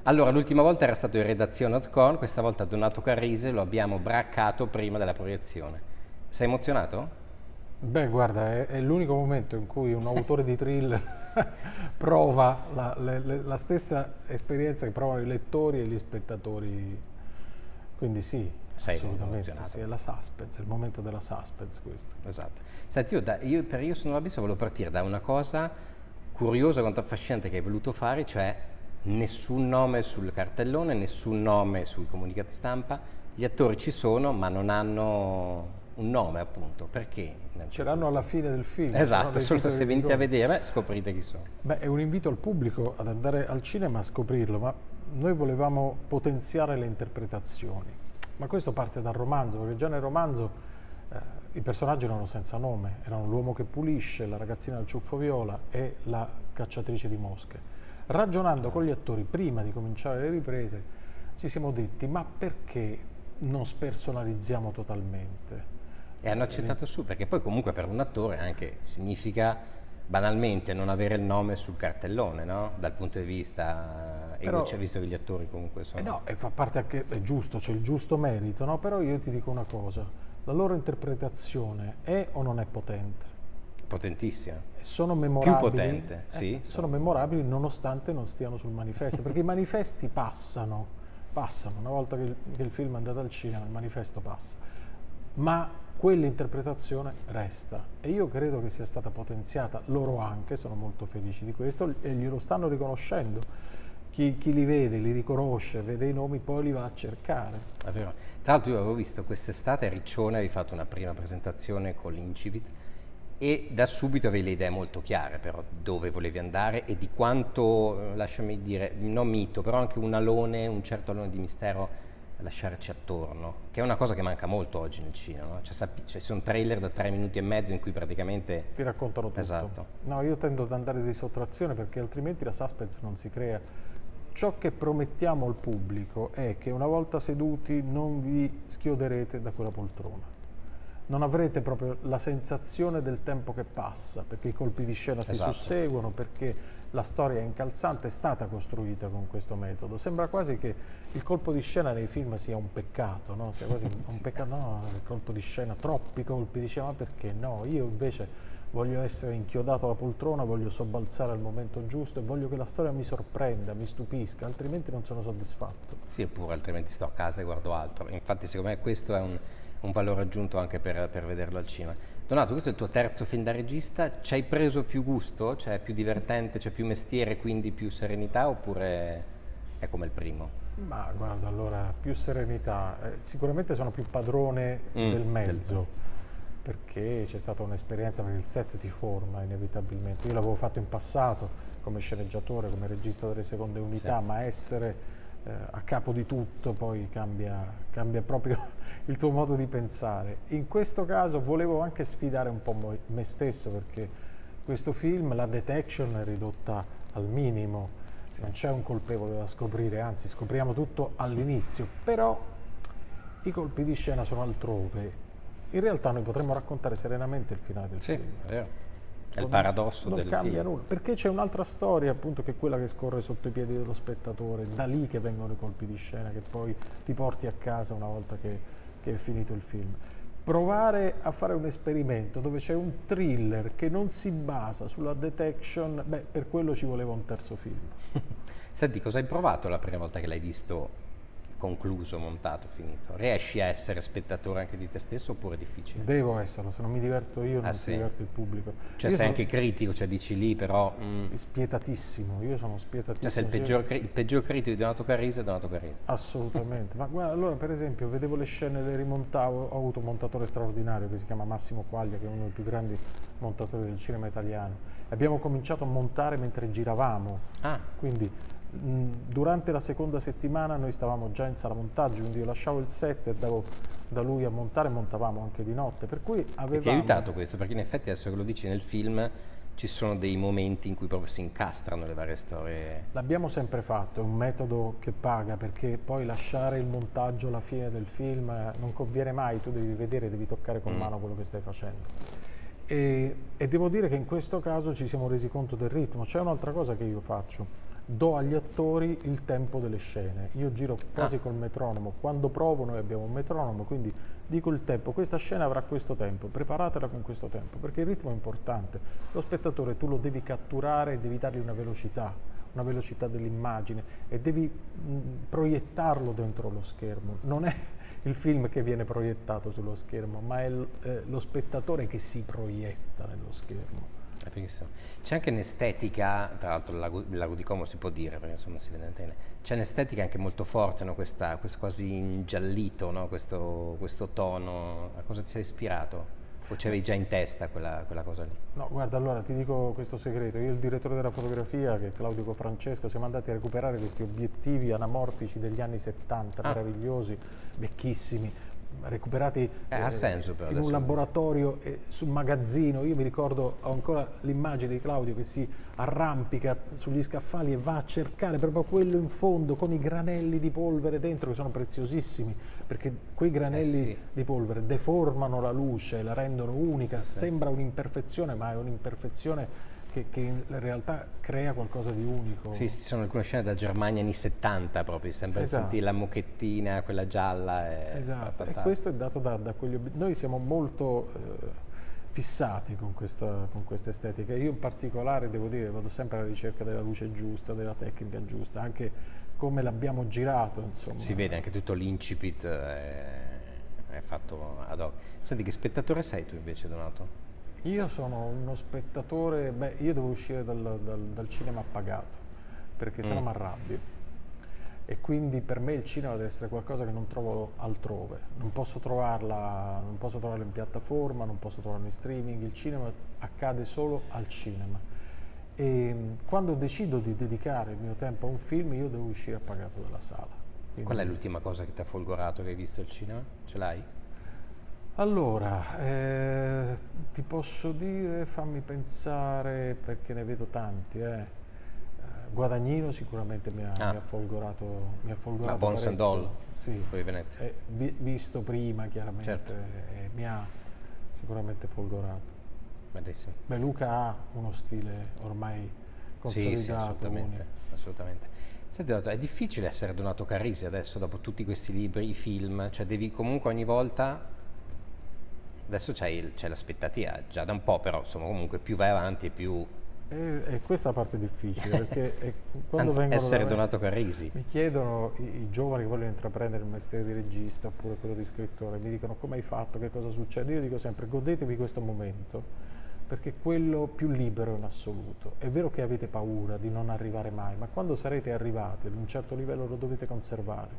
Allora, l'ultima volta era stato in redazione Hotcorn, questa volta Donato Carrise, lo abbiamo braccato prima della proiezione. Sei emozionato? Beh, guarda, è l'unico momento in cui un autore di thriller prova la stessa esperienza che provano i lettori e gli spettatori. Quindi sì, Sei assolutamente, emozionato. sì, è la suspense, è il momento della suspense questo. Esatto. Senti, per Io sono l'abisso volevo partire da una cosa curiosa quanto affascinante che hai voluto fare, cioè nessun nome sul cartellone, nessun nome sui comunicati stampa, gli attori ci sono ma non hanno un nome appunto, perché? Ce l'hanno alla fine del film. Esatto, solo se venite a vedere. vedere scoprite chi sono. Beh, è un invito al pubblico ad andare al cinema a scoprirlo, ma noi volevamo potenziare le interpretazioni. Ma questo parte dal romanzo, perché già nel romanzo i personaggi erano senza nome, erano l'uomo che pulisce, la ragazzina del ciuffo viola e la cacciatrice di mosche. Ragionando con gli attori prima di cominciare le riprese, ci siamo detti, ma perché non spersonalizziamo totalmente? E hanno accettato su, perché poi comunque per un attore anche significa banalmente non avere il nome sul cartellone, no? Dal punto di vista Però, visto che gli attori comunque sono... no, e fa parte anche, è giusto, c'è il giusto merito, no? Però io ti dico una cosa, la loro interpretazione è o non è potente? Potentissima. E sono Più memorabili? potente, sì. Sono memorabili nonostante non stiano sul manifesto, perché i manifesti passano, una volta che il film è andato al cinema, il manifesto passa, ma quell'interpretazione resta e io credo che sia stata potenziata, loro anche sono molto felici di questo e glielo stanno riconoscendo. Chi li vede, li riconosce, vede i nomi, poi li va a cercare. È vero. Tra l'altro io avevo visto quest'estate a Riccione, avevi fatto una prima presentazione con l'Incipit e da subito avevi le idee molto chiare però dove volevi andare e di quanto, lasciami dire, non mito, però anche un alone, un certo alone di mistero lasciarci attorno, che è una cosa che manca molto oggi nel cinema, no? Cioè, ci sono trailer da 3 minuti e mezzo in cui praticamente... Ti raccontano tutto. Esatto. No, io tendo ad andare di sottrazione perché altrimenti la suspense non si crea. Ciò che promettiamo al pubblico è che una volta seduti non vi schioderete da quella poltrona. Non avrete proprio la sensazione del tempo che passa, perché i colpi di scena si susseguono, perché la storia è incalzante, è stata costruita con questo metodo. Sembra quasi che il colpo di scena nei film sia un peccato, no? Sia quasi un peccato, no, il colpo di scena, troppi colpi di scena, ma perché no? Io invece voglio essere inchiodato alla poltrona, voglio sobbalzare al momento giusto e voglio che la storia mi sorprenda, mi stupisca, altrimenti non sono soddisfatto. Sì, oppure altrimenti sto a casa e guardo altro. Infatti secondo me questo è un valore aggiunto anche per vederlo al cinema. Donato, questo è il tuo terzo film da regista, ci hai preso più gusto? Cioè è più divertente, c'è più mestiere, quindi più serenità, oppure è come il primo? Ma guarda, allora, più serenità, sicuramente sono più padrone del mezzo, perché c'è stata un'esperienza, perché il set ti forma inevitabilmente. Io l'avevo fatto in passato come sceneggiatore, come regista delle seconde unità, ma essere a capo di tutto poi cambia proprio il tuo modo di pensare. In questo caso volevo anche sfidare un po' me stesso, perché questo film, la detection è ridotta al minimo, non c'è un colpevole da scoprire, anzi scopriamo tutto all'inizio, però i colpi di scena sono altrove. In realtà noi potremmo raccontare serenamente il finale del film. È vero. È il paradosso del film. Non cambia nulla, perché c'è un'altra storia appunto che è quella che scorre sotto i piedi dello spettatore, da lì che vengono i colpi di scena che poi ti porti a casa una volta che è finito il film. Provare a fare un esperimento dove c'è un thriller che non si basa sulla detection, beh, per quello ci voleva un terzo film. Senti, cosa hai provato la prima volta che l'hai visto concluso, montato, finito? Riesci a essere spettatore anche di te stesso oppure è difficile? Devo esserlo, se non mi diverto io non si sì. diverte il pubblico. Cioè io sei anche critico, cioè dici lì però... spietatissimo, io sono spietatissimo. Cioè sei il peggior critico di Donato Carrisi è Donato Carrisi. Assolutamente, ma guarda, allora per esempio vedevo le scene, le rimontavo, ho avuto un montatore straordinario che si chiama Massimo Quaglia, che è uno dei più grandi montatori del cinema italiano. Abbiamo cominciato a montare mentre giravamo, quindi durante la seconda settimana noi stavamo già in sala montaggio, quindi io lasciavo il set e andavo da lui a montare, montavamo anche di notte, per cui avevamo... E ti ha aiutato questo? Perché in effetti adesso che lo dici nel film ci sono dei momenti in cui proprio si incastrano le varie storie. L'abbiamo sempre fatto, è un metodo che paga, perché poi lasciare il montaggio alla fine del film non conviene mai, tu devi vedere, devi toccare con mano quello che stai facendo. E devo dire che in questo caso ci siamo resi conto del ritmo. C'è un'altra cosa che io faccio: do agli attori il tempo delle scene. Io giro quasi col metronomo. Quando provo noi abbiamo un metronomo, quindi dico il tempo: questa scena avrà questo tempo, preparatela con questo tempo, perché il ritmo è importante. Lo spettatore tu lo devi catturare e devi dargli una velocità dell'immagine, e devi proiettarlo dentro lo schermo. Non è il film che viene proiettato sullo schermo, ma è lo spettatore che si proietta nello schermo. È fighissimo. C'è anche un'estetica, tra l'altro il lago di Como si può dire, perché insomma si vede in tele. C'è un'estetica anche molto forte, no? Questo quasi ingiallito, no? Questo tono. A cosa ti sei ispirato? O c'avevi già in testa quella cosa lì? No, guarda, allora ti dico questo segreto. Io e il direttore della fotografia, che è Claudio Cofrancesco, siamo andati a recuperare questi obiettivi anamorfici degli anni 70, meravigliosi, vecchissimi, recuperati Ha senso però in adesso. un laboratorio sul magazzino. Io mi ricordo, ho ancora l'immagine di Claudio che si arrampica sugli scaffali e va a cercare proprio quello in fondo con i granelli di polvere dentro, che sono preziosissimi, perché quei granelli di polvere deformano la luce, la rendono unica. Sembra un'imperfezione, ma è un'imperfezione che in realtà crea qualcosa di unico. Sì, ci sono alcune scene da Germania anni 70 proprio, sembra sentire la mocchettina, quella gialla. Esatto, e questo è dato da quegli obiettivi. Noi siamo molto fissati con questa estetica. Io in particolare, devo dire, vado sempre alla ricerca della luce giusta, della tecnica giusta, anche come l'abbiamo girato, insomma. Si vede anche tutto l'incipit è fatto ad hoc. Senti, che spettatore sei tu invece, Donato? Io sono uno spettatore, io devo uscire dal cinema pagato, perché sennò mi arrabbio. E quindi per me il cinema deve essere qualcosa che non trovo altrove. Non posso trovarla in piattaforma, non posso trovarla in streaming. Il cinema accade solo al cinema. E quando decido di dedicare il mio tempo a un film, io devo uscire pagato dalla sala. Quindi, qual è l'ultima cosa che ti ha folgorato che hai visto al cinema? Ce l'hai? allora, ti posso dire, fammi pensare, perché ne vedo tanti. Guadagnino sicuramente mi ha folgorato. Ma Bones and All, sì, quello di Venezia. visto prima chiaramente, Certo. mi ha sicuramente folgorato. Bellissimo. Beh, Luca ha uno stile ormai consolidato. Sì, assolutamente, assolutamente. Senti, Donato, è difficile essere Donato Carrisi adesso, dopo tutti questi libri, i film, cioè devi comunque ogni volta, adesso c'è l'aspettativa, già da un po', però insomma comunque più vai avanti e più... E questa è la parte difficile, perché quando vengono essere da me, Donato Carrisi. mi chiedono i giovani che vogliono intraprendere il mestiere di regista oppure quello di scrittore, mi dicono come hai fatto, che cosa succede. Io dico sempre: godetevi questo momento, perché è quello più libero in assoluto. È vero che avete paura di non arrivare mai, ma quando sarete arrivati ad un certo livello lo dovete conservare,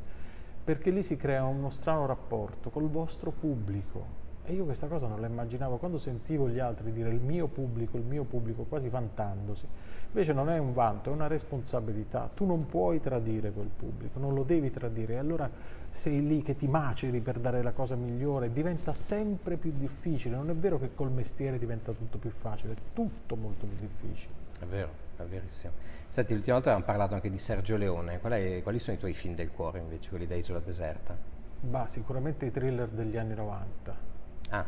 perché lì si crea uno strano rapporto col vostro pubblico. E io questa cosa non la immaginavo quando sentivo gli altri dire il mio pubblico, quasi vantandosi. Invece non è un vanto, è una responsabilità. Tu non puoi tradire quel pubblico, non lo devi tradire. E allora sei lì che ti maceri per dare la cosa migliore, diventa sempre più difficile. Non è vero che col mestiere diventa tutto più facile, è tutto molto più difficile. È vero, è verissimo. Senti, l'ultima volta avevamo parlato anche di Sergio Leone. Quali sono i tuoi film del cuore invece, quelli da Isola Deserta? Bah, sicuramente i thriller degli anni 90. Ah,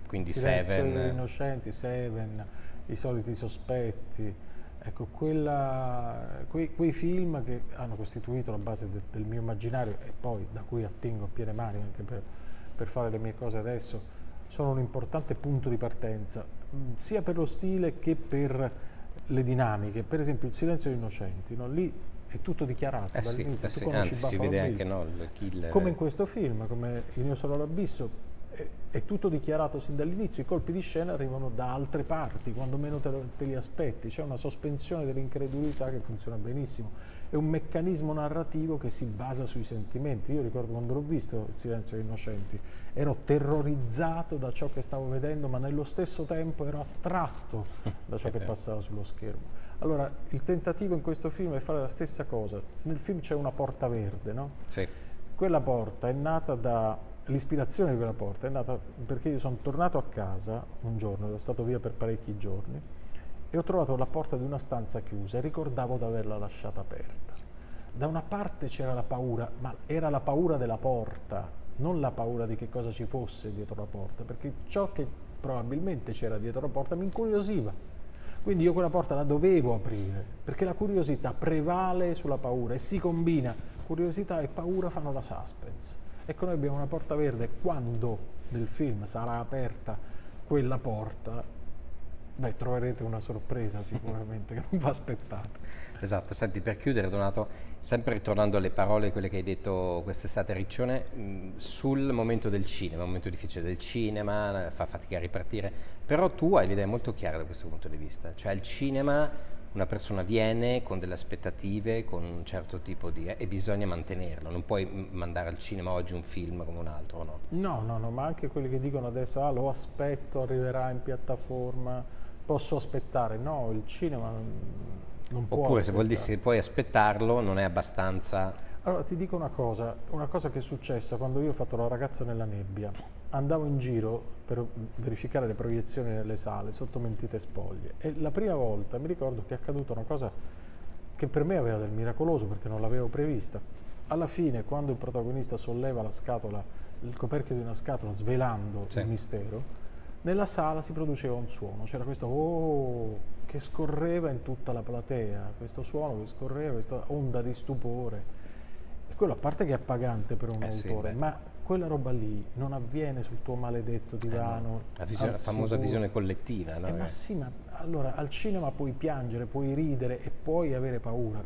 quindi Silenzio Seven. degli innocenti, Seven, I soliti sospetti. Ecco, quei film che hanno costituito la base del mio immaginario e poi da cui attingo a piene mani anche per fare le mie cose adesso, sono un importante punto di partenza, sia per lo stile che per le dinamiche. Per esempio il Silenzio degli innocenti, no? Lì è tutto dichiarato dall'inizio. Tu conosci Anzi, si Buffalo vede Bill, anche no, il killer. come in questo film, come Il mio solo l'abisso. È tutto dichiarato sin dall'inizio. I colpi di scena arrivano da altre parti, quando meno te li aspetti. C'è una sospensione dell'incredulità che funziona benissimo. È un meccanismo narrativo che si basa sui sentimenti. Io ricordo quando l'ho visto Il Silenzio degli innocenti, ero terrorizzato da ciò che stavo vedendo, ma nello stesso tempo ero attratto da ciò che passava sullo schermo. Allora, il tentativo in questo film è fare la stessa cosa. Nel film c'è una porta verde, no? Sì. Quella porta è nata l'ispirazione di quella porta è nata perché io sono tornato a casa un giorno, ero stato via per parecchi giorni, e ho trovato la porta di una stanza chiusa e ricordavo di averla lasciata aperta. Da una parte c'era la paura, ma era la paura della porta, non la paura di che cosa ci fosse dietro la porta, perché ciò che probabilmente c'era dietro la porta, mi incuriosiva. Quindi io quella porta la dovevo aprire, perché la curiosità prevale sulla paura e si combina. Curiosità e paura fanno la suspense. Ecco, noi abbiamo una porta verde. Quando nel film sarà aperta quella porta, beh, troverete una sorpresa sicuramente che non va aspettata. Esatto, senti, per chiudere Donato, sempre ritornando alle parole, quelle che hai detto quest'estate a Riccione, sul momento del cinema, un momento difficile del cinema, fa fatica a ripartire, però tu hai l'idea molto chiara da questo punto di vista, cioè al cinema una persona viene con delle aspettative, con un certo tipo di... e bisogna mantenerlo, non puoi mandare al cinema oggi un film come un altro, no? No, ma anche quelli che dicono adesso, lo aspetto, arriverà in piattaforma, posso aspettare. No, il cinema non può Oppure aspettare. se vuol dire se puoi aspettarlo non è abbastanza... Allora ti dico una cosa che è successa quando io ho fatto La ragazza nella nebbia. Andavo in giro per verificare le proiezioni nelle sale sotto mentite spoglie e la prima volta mi ricordo che è accaduta una cosa che per me aveva del miracoloso perché non l'avevo prevista. Alla fine, quando il protagonista solleva la scatola, il coperchio di una scatola svelando il mistero, nella sala si produceva un suono, c'era questo oh che scorreva in tutta la platea, questo suono che scorreva, questa onda di stupore. E quello a parte che è appagante per un autore, ma quella roba lì non avviene sul tuo maledetto divano. La famosa visione collettiva, no? Ma sì, ma allora al cinema puoi piangere, puoi ridere e puoi avere paura.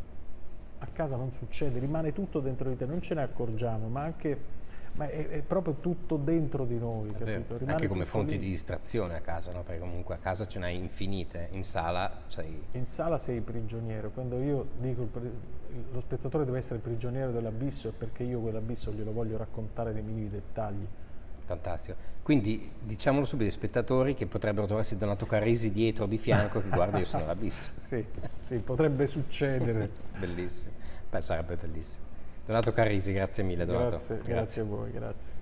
A casa non succede, rimane tutto dentro di te, non ce ne accorgiamo, ma è proprio tutto dentro di noi, capito? Anche come fonti di distrazione a casa, no? Perché comunque a casa ce n'hai infinite, in sala sei... In sala sei prigioniero, quando io dico lo spettatore deve essere prigioniero dell'abisso è perché io quell'abisso glielo voglio raccontare nei minimi dettagli. Fantastico. Quindi diciamolo subito ai spettatori che potrebbero trovarsi Donato Carrisi dietro o di fianco che guarda io sono l'abisso. Sì, potrebbe succedere. Bellissimo. Beh, sarebbe bellissimo. Donato Carrisi, grazie mille Donato. Grazie a voi, grazie.